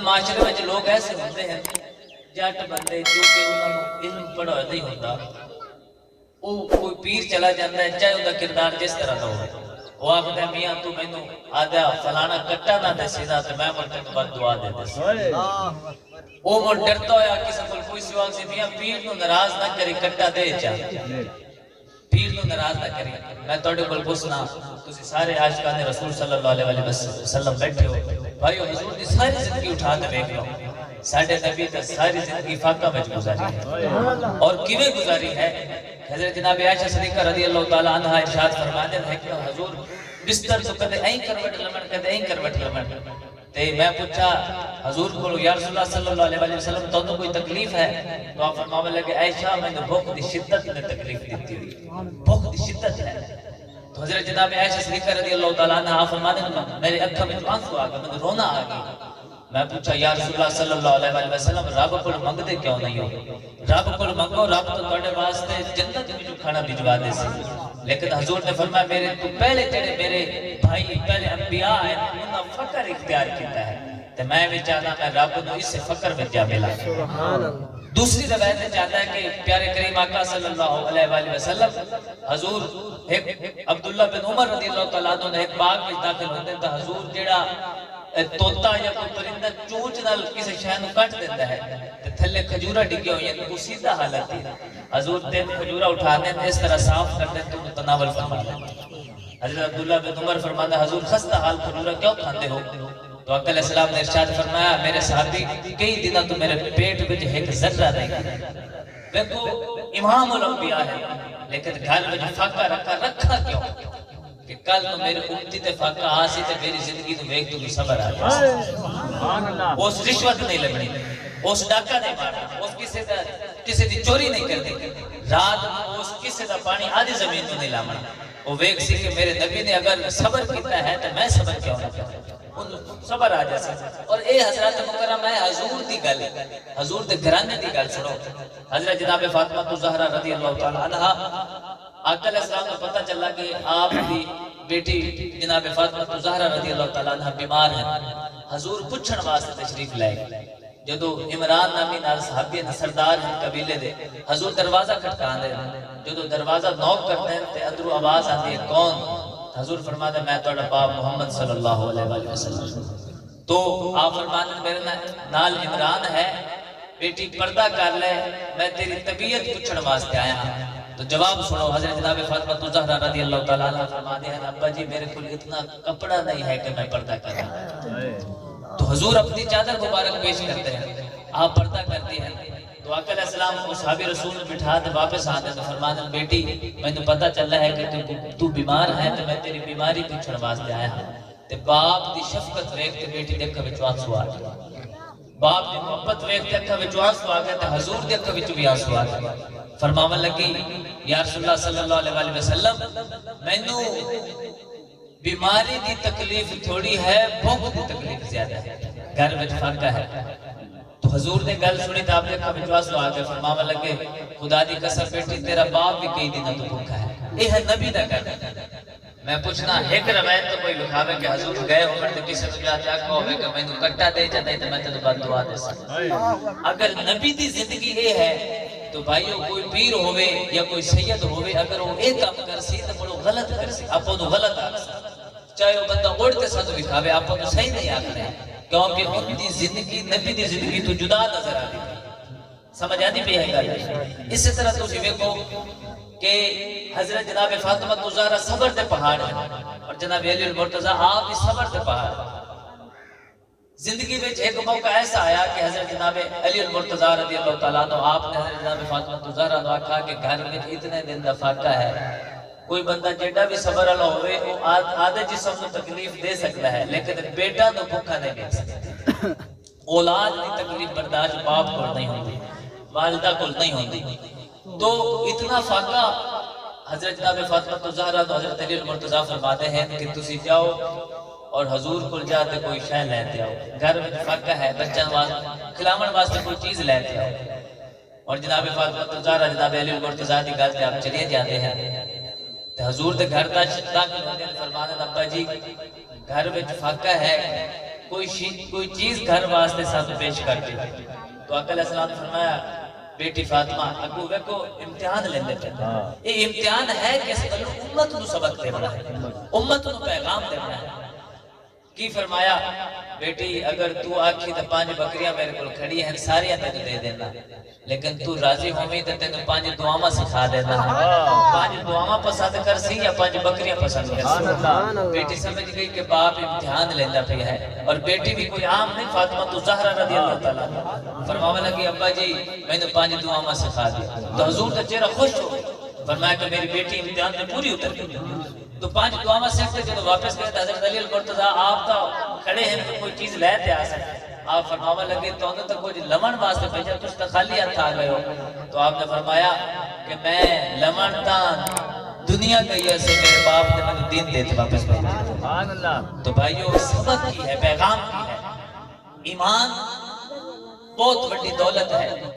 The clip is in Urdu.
معاشرے میں لوگ ایسے ہوتے ہیں جٹ بندے جو کہ انہوں نے علم پڑھا نہیں ہوتا، وہ کوئی پیر چلا جاتا ہے چاہے وہ کردار جس طرح کا ہو، وہ آخر ہے میاں تو میں آدھا فلانا کٹا نہ دے سیدھا تو میں مر کے تو بعد دعا دے دے سیدھا، وہ مر ڈرتا ہوا کسی کو کوئی سوال سے میاں پیر تو ناراض نہ کری کٹا دے چاہے پیر تو ناراض نہ کری۔ میں توڑے بل پوچھنا تسی سارے عاشقان رسول صلی اللہ علیہ وسلم بیٹھے ہو بھائیو، حضور دی ساری زندگی اٹھا کے دیکھ لو، ساڑھے نبی تا ساری زندگی فاقہ میں گزاری ہے اور کیویں گزاری ہے۔ حضرت جناب عائشہ صدیقہ رضی اللہ تعالیٰ عنہ ارشاد فرماتے ہیں کہ حضور بستر تو کدے این کروٹ لمن کدے این کروٹ لمن، تے میں پوچھا حضور کو یا رسول اللہ صلی اللہ علیہ وسلم تو کوئی تکلیف ہے؟ تو آپ فرمانے لگے عائشہ میں نے بھوک دی شدت نے تکلیف دیتی ہوئی، بھوک دی شدت ہے۔ تو حضرت جناب عائشہ صدیقہ رضی اللہ تعالیٰ عنہ فرماتے ہیں میرے آنکھوں میں آنسو آ گئے، مجھے رونا آ گیا۔ میں پوچھا یا رسول اللہ صلی اللہ علیہ وسلم رب کو منگتے کیوں نہیں ہو؟ رب کو منگو، رب تو تواڈے واسطے جنت میں جو کھانا بھجوا دے سی، لیکن حضور نے فرمایا میرے تو پہلے جڑے میرے بھائی پہلے انبیاء ہیں انہاں فقر اختیار کیتا ہے تے میں بھی چاہتا میں رب کو اس سے فقر میں جا ملا۔ دوسری روایت میں چاہتا ہے کہ پیارے کریم آقا صلی اللہ علیہ وآلہ وسلم حضور ایک عبداللہ بن عمر رضی اللہ تعالیٰ عنہ نے ایک باغ میں داخل ہوتے تو حضور جڑا توتا یا کوئی پرندہ چونچ نال کسی شے نوں کٹ دیتا ہے تے تھلے کھجورا ڈگے ہوئی ہیں تو سیدھا حالت ہے، حضور تین کھجورا اٹھاتے ہیں اس طرح صاف کرتے ہیں تو تناول فرماتے ہیں۔ حضرت عبداللہ بن عمر فرماتا ہے حضور خستہ حال کھجورا کیوں کھاتے ہو؟ تو آقا علیہ السلام نے ارشاد فرمایا میرے صحابی کئی دنوں تو میرے پیٹ وچ ایک ذرہ نہیں، دیکھو امام الانبیاء ہے لیکن گھر وچ فاقہ رکھا کیوں کہ کل تو میرے امتی تے فاقہ آسی تے میری زندگی تو ویک تو بھی صبر آ جائے، اس رشوت نہیں لگنی، اس ڈاکہ نہیں مارنا، اس کسی دی چوری نہیں کرنی، رات اس کسی دا پانی آدھی زمین تو نہیں لامنا، وہ ویک سی کہ میرے نبی نے اگر صبر کیتا ہے تو میں صبر کیوں نہ کروں، صبر آ جائے۔ اور اے حضرات مکرم ہے حضور دی گل، حضور دے گھرانے دی گل سنو۔ حضرت جناب فاطمہ زہرا رضی اللہ تعالیٰ عنہ آقا علیہ السلام کو پتہ چلا کہ آپ کی بیٹی جناب فاطمہ زہرا رضی اللہ تعالیٰ عنہ بیمار ہیں، حضور پوچھن واسطے تشریف لائے، جدو عمران نامی نال صحابی سردار ہیں قبیلے دے، حضور دروازہ کھٹکاندے ہیں، جدو دروازہ نوک کرتے ہیں تے اندروں آواز آتی ہے کون؟ حضور فرماتے ہیں میں تہاڈا باپ محمد صلی اللہ علیہ وسلم۔ تو آپ فرماتے ہیں میرے نال عمران ہے، بیٹی پردہ کر لے، میں تیری طبیعت پوچھن واسطے آیا ہوں۔ تو جواب سنو، حضرت جناب فاطمہ زہرا رضی اللہ تعالیٰ عنہ فرماتے ہیں ابا جی میرے کو اتنا کپڑا نہیں ہے کہ میں پردہ کروں۔ تو حضور اپنی چادر مبارک پیش کرتے ہیں، آپ پردہ کرتی ہیں، تو آقا علیہ السلام کو صحابی رسول بٹھا دے واپس آتے تو فرماتے ہیں بیٹی میں تو پتہ چل رہا ہے کہ تو بیمار ہے تو میں تیری بیماری پوچھنے واسطے آیا ہوں۔ تے باپ دی شفقت ویکھ کے بیٹی دے اکھاں وچ آنسو آ گئے، باپ دی محبت ویکھ کے اکھاں وچ آنسو آ گئے تے حضور دے اکھاں وچ بھی آنسو آ گئے۔ فرماون لگی یا رسول اللہ صلی اللہ علیہ وسلم مینوں بیماری دی تکلیف تھوڑی ہے، بھوک دی تکلیف زیادہ ہے، گھر وچ فاقہ ہے۔ تو حضور نے گل سنی تو آپ نے اکھاں وچ آنسو آ گئے، فرماون لگے خدا دی قسم بیٹی تیرا باپ بھی کئی دنوں تو بھوکا ہے، یہ ہے نبی دا گھر۔ میں پوچھنا ایک روایت تو کوئی لکھاوے کہ حضور گئے ہو تے کسی نوں جا کے آکھو ہوے کہ مینوں کٹا دے جاندے تے میں تینوں بد دعا دے سکدا۔ اگر نبی دی زندگی یہ ہے تو بھائیو کوئی پیر ہوئے یا کوئی سید ہوئے اگر وہ ایک کام کر سی تو بڑو غلط کر سی، آپ کو غلط آ سی، چاہے وہ بندہ اڑتے ساتھ دکھاوے آپ کو صحیح نہیں آکھنے، کیونکہ ان دی زندگی نبی دی زندگی تو جدا نظر آتی ہے، سمجھ آتی پہ ہے گل۔ اسی طرح تو دیکھو کہ حضرت جناب فاطمہ زہرا صبر دے پہاڑ ہیں اور جناب علی المرتضیٰ آپ بھی صبر دے پہاڑ ہیں۔ زندگی میں ایک موقع ایسا آیا کہ حضرت جناب علی المرتضیٰ رضی اللہ تعالیٰ عنہ آپ نے حضرت جناب فاطمہ زہرا نے کہا کہ گھر میں اتنے دن دا فاقہ ہے، کوئی بندہ جیڑا بھی صبر والا ہوئے وہ آدھے جسم کو تکلیف دے سکتا ہے لیکن بیٹا تو بھوکا نہیں دے سکتا، اولاد کی تکلیف برداشت باپ کو نہیں ہوتی، والدہ کو نہیں ہوتی۔ تو اتنا فاقہ حضرت جناب فاطمہ زہرا تو حضرت علی المرتضیٰ فرماتے ہیں کہ تسی جاؤ اور حضور کو جاتے کوئی شے لیتے آؤ، گھر میں فاقہ ہے بچہ کھلاون واسطے کوئی چیز لیتے آؤ، اور جناب فاطمہ زہرا جناب علی المرتضیٰ کی گل سے آپ چلے جاتے ہیں تو حضور دے گھر دا داخل ہوتے ہیں، فرماتے ہیں ابا جی گھر میں فاقہ ہے کوئی چیز گھر واسطے ساتھ پیش کرتے تو آقا علیہ السلام نے فرمایا بیٹی فاطمہ اگو ویکو امتحان لیندے پہ یہ امتحان ہے کہ اس پر امت نو سبق دینا ہے امت نو پیغام دینا ہے کی فرمایا بیٹی اگر تو آکھی تو 5 بکریاں میرے کو کھڑی ہیں ساریاں تجھے دے دینا لیکن تو راضی ہومی تو تینوں 5 دعاواں سکھا دینا 5 دعاواں پسند کر سی یا 5 بکریاں پسند کر سی بیٹی سمجھ گئی کہ باپ امتحان لینا پہ ہے اور بیٹی بھی کوئی عام نہیں فاطمہ تو زہرا رضی اللہ تعالیٰ فرمانے لگی ابا جی میں نے 5 دعاواں سکھا دی تو حضور کا چہرہ خوش ہو فرمایا کہ میری بیٹی امتحان میں پوری اتر گئی تو 5 دعاواں سیکھتے جب واپس گئے حضرت علی المرتضیٰ آپ تو کھڑے ہیں تو کوئی چیز لے تے آ سکتے آپ فرمانے لگے تو انہوں نے کوئی لمن واسطے بھیجا کچھ تو خالی ہاتھ آ گئے ہو تو آپ نے فرمایا کہ میں لمن تان دنیا گئی ہے سے میرے باپ نے مجھے دین دیتے واپس بھیجا تو بھائیو سبق کی ہے پیغام کی ہے ایمان بہت بڑی دولت ہے